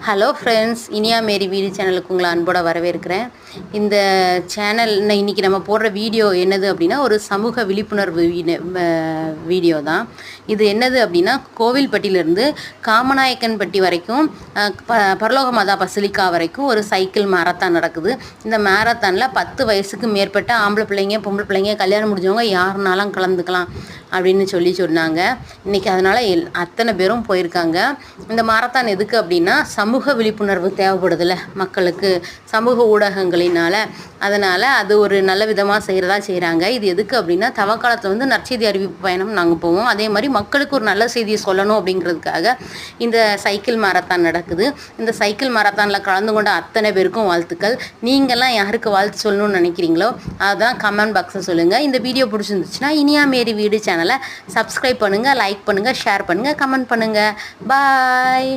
Hello friends, Iniya மேரி வீடு சேனலுக்கு உங்களை அன்போட வரவேற்கிறேன். இந்த சேனல் இன்றைக்கி நம்ம போடுற வீடியோ என்னது அப்படின்னா, ஒரு சமூக விழிப்புணர்வு வீடியோ தான். இது என்னது அப்படின்னா, கோவில்பட்டியிலேருந்து காமநாயக்கன்பட்டி வரைக்கும் பரலோக மாதா பசிலிக்கா வரைக்கும் ஒரு சைக்கிள் மாரத்தான் நடக்குது. இந்த மாரத்தானில் 10 வயசுக்கு மேற்பட்ட ஆம்பளை பிள்ளைங்க, பொம்பளை பிள்ளைங்க, கல்யாணம் முடிஞ்சவங்க யாருனாலும் கலந்துக்கலாம் அப்படின்னு சொன்னாங்க. இன்றைக்கி அதனால் அத்தனை பேரும் போயிருக்காங்க. இந்த மாரத்தான் எதுக்கு அப்படின்னா, சமூக விழிப்புணர்வு தேவைப்படுதில்ல மக்களுக்கு, சமூக ஊடகங்களினால். அதனால் அது ஒரு நல்ல விதமாக செய்கிறாங்க. இது எதுக்கு அப்படின்னா, தவக்காலத்தில் நற்செய்தி அறிவிப்பு பயணம் நாங்கள் போவோம். அதே மாதிரி மக்களுக்கு ஒரு நல்ல செய்தியை சொல்லணும் அப்படிங்கிறதுக்காக இந்த சைக்கிள் மாரத்தான் நடக்குது. இந்த சைக்கிள் மாரத்தானில் கலந்து கொண்ட அத்தனை பேருக்கும் வாழ்த்துக்கள். நீங்கள்லாம் யாருக்கு வாழ்த்து சொல்லணும்னு நினைக்கிறீங்களோ அதுதான் கமெண்ட் பாக்ஸில் சொல்லுங்கள். இந்த வீடியோ பிடிச்சிருந்துச்சுன்னா இனியா மேரி வீடு சேனலை சப்ஸ்கிரைப் பண்ணுங்கள், லைக் பண்ணுங்கள், ஷேர் பண்ணுங்கள், கமெண்ட் பண்ணுங்கள். பாய்.